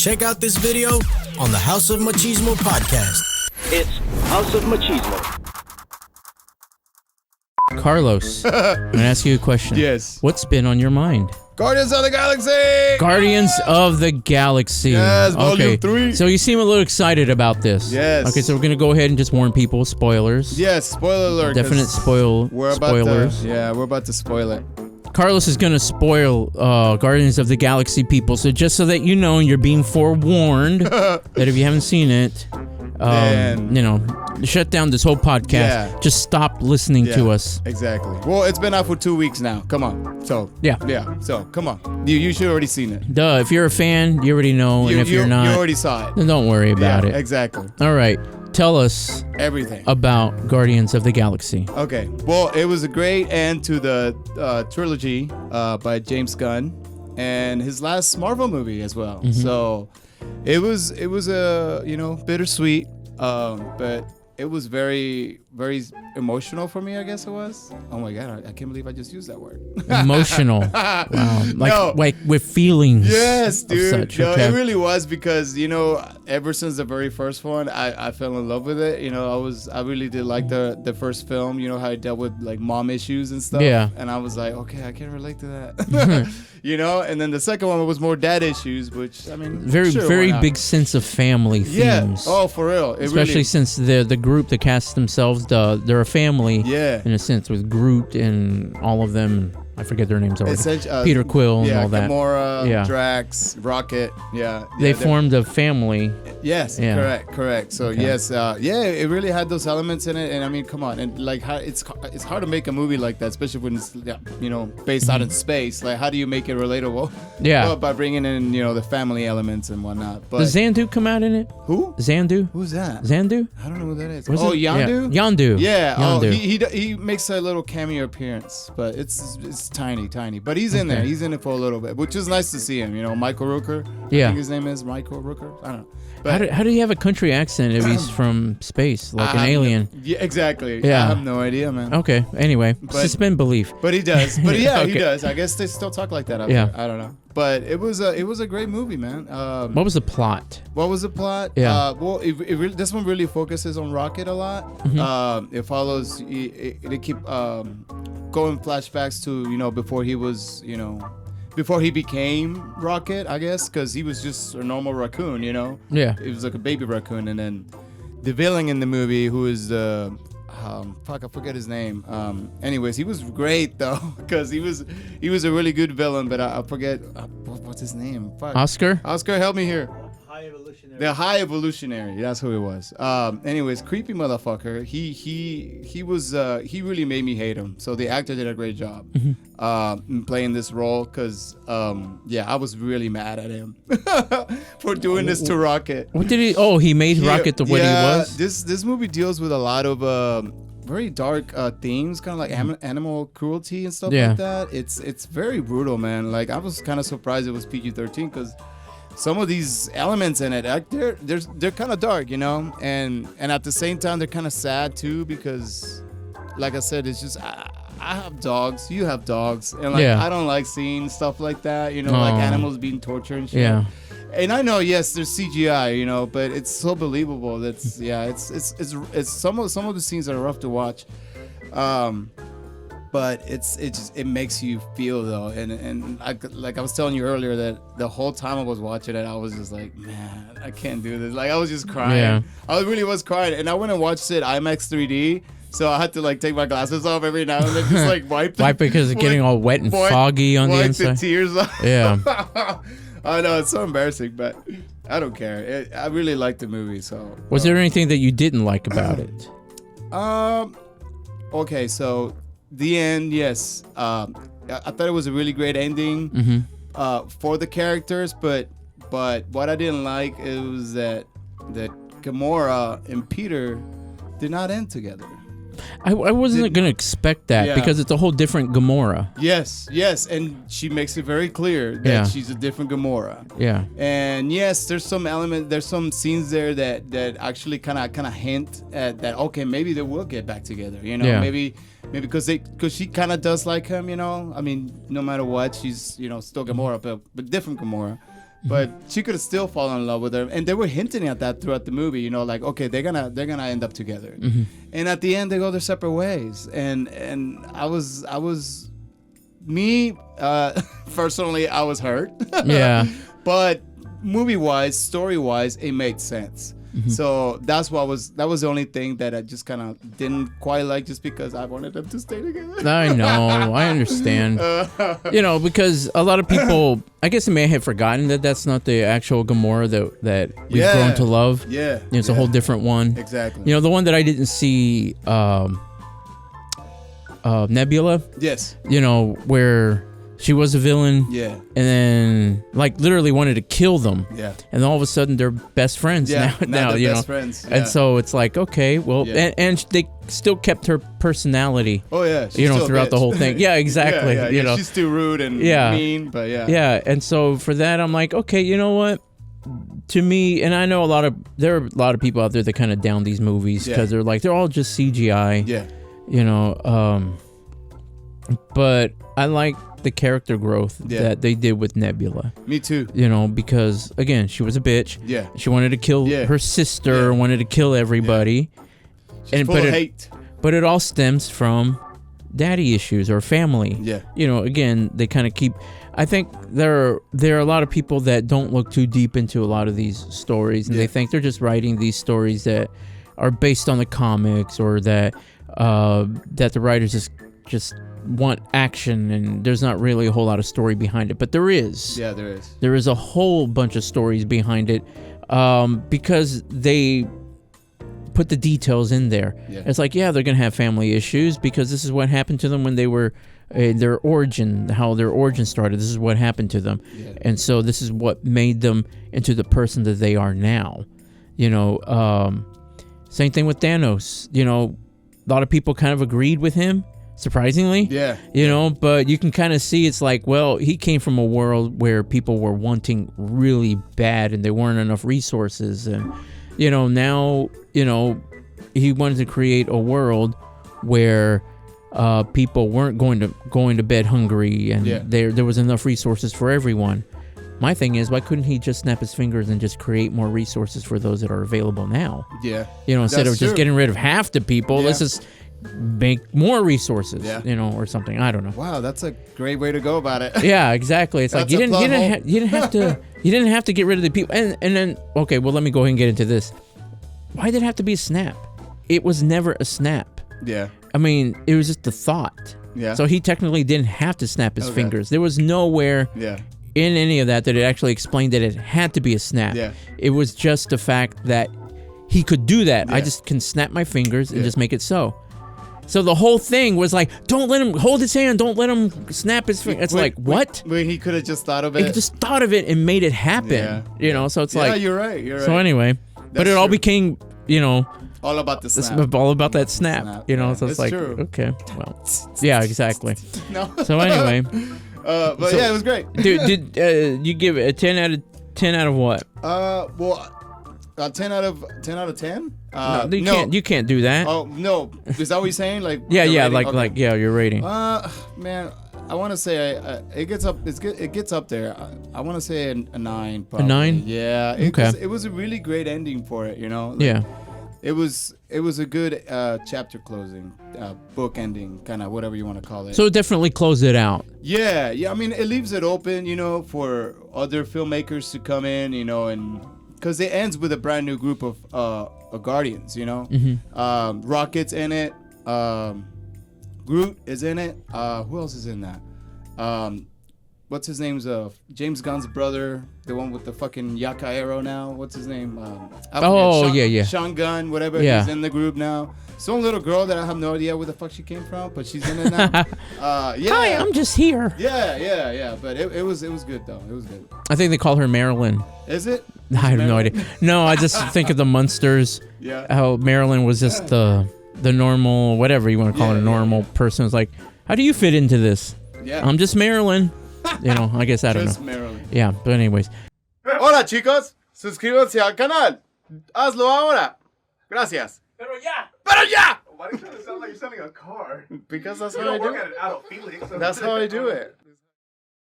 check out this video on the House of Machismo podcast. It's House of Machismo. Carlos, I'm going to ask you a question. Yes. What's been on your mind? Guardians of the Galaxy! Guardians of the Galaxy. Yes, Volume 3. So you seem a little excited about this. Yes. Okay, so we're going to go ahead and just warn people. Spoilers. Yes, spoiler alert. Definite spoilers. We're about to spoil it. Carlos is going to spoil Guardians of the Galaxy, people. So just so that you know, and you're being forewarned that if you haven't seen it, shut down this whole podcast. Yeah. Just stop listening to us. Exactly. Well, it's been out for 2 weeks now. Come on. So yeah. So come on. You should already seen it. Duh. If you're a fan, you already know. And if you're not, you already saw it. then don't worry about it. Exactly. All right. Tell us everything about Guardians of the Galaxy. Okay. Well, it was a great end to the trilogy by James Gunn and his last Marvel movie as well. Mm-hmm. So it was a bittersweet, but it was very, very emotional for me, I guess it was. Oh my God, I can't believe I just used that word. Emotional. Wow. Like with feelings. Yes, dude. Such, no, okay. It really was because, ever since the very first one, I fell in love with it. I really did like the first film, how it dealt with like mom issues and stuff. Yeah. And I was like, okay, I can relate to that. And then the second one was more dad issues, which, I mean, very big sense of family themes. Yeah. Oh, for real. Especially since the group, the cast themselves, they're a family. Yeah. In a sense, with Groot and all of them. I forget their names already. Peter Quill and all that. Gamora, Drax, Rocket. Yeah. They formed a family. Yes. Yeah. Correct. So yes, it really had those elements in it, and I mean, come on, and like it's hard to make a movie like that, especially when it's based out in space. Like, how do you make it relatable? Yeah. Well, by bringing in the family elements and whatnot. But does Xandu come out in it? Who? Xandu. Who's that? Xandu. I don't know who that is. Was Yondu. Yeah. Yondu. Yeah. Yondu. Oh, he makes a little cameo appearance, but it's tiny. But he's in there. He's in it for a little bit, which is nice to see him. Michael Rooker. Yeah. I think his name is Michael Rooker. I don't know. But how do you have a country accent if he's from space, like an alien? Yeah, exactly. Yeah. I have no idea, man. Okay. Anyway, suspend belief. But he does. But yeah, Okay. he does. I guess they still talk like that out there. I don't know. But it was a great movie, man. What was the plot? What was the plot? Yeah. This one really focuses on Rocket a lot. Mm-hmm. It follows. They keep going flashbacks to before he was before he became Rocket, I guess, because he was just a normal raccoon. Yeah. It was like a baby raccoon, and then the villain in the movie, who is I forget his name. Anyways, he was great though, because he was a really good villain, but I forget what's his name. Fuck. Oscar, help me here. The High Evolutionary. That's who it was. Anyways, creepy motherfucker. He really made me hate him. So the actor did a great job in playing this role, because I was really mad at him for doing this to Rocket. What did he? Oh, he made Rocket the way he was. This movie deals with a lot of very dark themes, kind of like animal cruelty and stuff like that. It's very brutal, man. Like, I was kind of surprised it was PG-13, because some of these elements in it, they're kind of dark, and at the same time they're kind of sad too, because, like I said, it's just I have dogs, you have dogs, and I don't like seeing stuff like that, like animals being tortured and shit. Yeah. And I know, yes, there's CGI, but it's so believable. It's some of the scenes are rough to watch. But it makes you feel though, and like I was telling you earlier, that the whole time I was watching it, I was just like, man, I can't do this. Like, I was just crying. Yeah. I really was crying, and I went and watched it IMAX 3D, so I had to like take my glasses off every now and then, just like wipe because it's getting all wet and foggy on the inside. Wipe the tears off. Yeah. I know, it's so embarrassing, but I don't care. I really liked the movie. So was there anything that you didn't like about it? Okay, so the end, yes. I thought it was a really great ending for the characters, but what I didn't like was that Gamora and Peter did not end together. I wasn't going to expect that because it's a whole different Gamora. Yes, and she makes it very clear that she's a different Gamora. Yeah. And yes, there's some scenes there that actually kind of hint at that. Okay, maybe they will get back together. Maybe because she kind of does like him. I mean, no matter what, she's still Gamora, but different Gamora. but she could have still fallen in love with her, and they were hinting at that throughout the movie. You know, like okay, they're gonna end up together, and at the end they go their separate ways. And I was me personally, I was hurt. Yeah. But movie wise, story wise, it made sense. So that was the only thing that I just kind of didn't quite like, just because I wanted them to stay together. I know, I understand. You know, because a lot of people, I guess, they may have forgotten that that's not the actual Gamora that we've grown to love. Yeah, it's a whole different one. Exactly. You know, the one that I didn't see, Nebula. Yes. You know, where she was a villain. Yeah. And then, like, literally wanted to kill them. Yeah. And all of a sudden, they're best friends. Yeah. Now they're you best know. friends. Yeah. And so it's like, okay, well, and they still kept her personality. Oh yeah. She's you know, still a throughout the bitch. whole thing. Yeah, exactly. Yeah, you know, she's still rude and mean, but yeah. Yeah, and so for that, I'm like, okay, you know what? To me, and I know there are a lot of people out there that kind of down these movies because they're like, they're all just CGI. Yeah. You know, but I like the character growth that they did with Nebula. Me too. You know, because again, she was a bitch. Yeah. She wanted to kill her sister, wanted to kill everybody. She's full of hate. But it all stems from daddy issues or family. Yeah. You know, again, they kind of keep. I think there are a lot of people that don't look too deep into a lot of these stories, and they think they're just writing these stories that are based on the comics, or that the writers just want action, and there's not really a whole lot of story behind it. But there is. Yeah, there is. There is a whole bunch of stories behind it, because they put the details in there. Yeah. It's like, they're gonna have family issues because this is what happened to them when they were their origin, how their origin started. This is what happened to them, and so this is what made them into the person that they are now. You know, same thing with Thanos. You know, a lot of people kind of agreed with him, surprisingly. Yeah. You know, but you can kind of see it's like, well, he came from a world where people were wanting really bad and there weren't enough resources, and you know, now, you know, he wanted to create a world where people weren't going to bed hungry, and there was enough resources for everyone. My thing is, why couldn't he just snap his fingers and just create more resources for those that are available now? Yeah. You know, instead of just getting rid of half the people, let's just make more resources, you know, or something. I don't know. Wow, that's a great way to go about it. Yeah, exactly. It's like you didn't have to get rid of the people. And then, okay, well, let me go ahead and get into this. Why did it have to be a snap? It was never a snap. Yeah. I mean, it was just a thought. Yeah. So he technically didn't have to snap his fingers. There was nowhere in any of that it actually explained that it had to be a snap. Yeah. It was just the fact that he could do that. I just can snap my fingers and just make it so. So the whole thing was like, don't let him hold his hand, don't let him snap his finger. It's like, what? Wait, he could have just thought of it. He just thought of it and made it happen. Yeah. You know, so it's like, you're right. You're right. So anyway, but it all became, you know, all about the snap. All about that snap. You know, so it's like, true. Okay, well, yeah, exactly. No. So anyway, but so, it was great. Dude, did you give it a 10 out of what? Well, 10 out of 10. No, you can't do that. Oh no, is that what you're saying? Like yeah, like your rating. Man, I want to say it gets up. It gets up there. I want to say a 9. Probably. A 9? Yeah. It was a really great ending for it. You know. Like, yeah. It was a good chapter closing, book ending, kind of whatever you want to call it. So it definitely closed it out. Yeah. I mean, it leaves it open, you know, for other filmmakers to come in, you know, and because it ends with a brand new group of Guardians, you know. Mm-hmm. Rocket's in it. Groot is in it. Who else is in that? What's his name's James Gunn's brother, the one with the fucking Yaka arrow now. What's his name? Sean Gunn, whatever. Yeah. He's in the group now. Some little girl that I have no idea where the fuck she came from, but she's in it now. Hi, I'm just here. Yeah. But it was good though. It was good. I think they call her Marilyn. Is it? I have no idea. No, I just think of the Munsters. Yeah. How Marilyn was just the normal, whatever you want to call it, a normal person. It's like, how do you fit into this? Yeah. I'm just Marilyn. You know, I guess I don't know. Just Marilyn. Yeah, but anyways. Hola chicos, suscríbanse al canal. Hazlo ahora. Gracias. Pero ya. Pero ya. Why do you sound like you're selling a car? Because that's You how I don't do work it. at an Adult Felix. That's how I do it.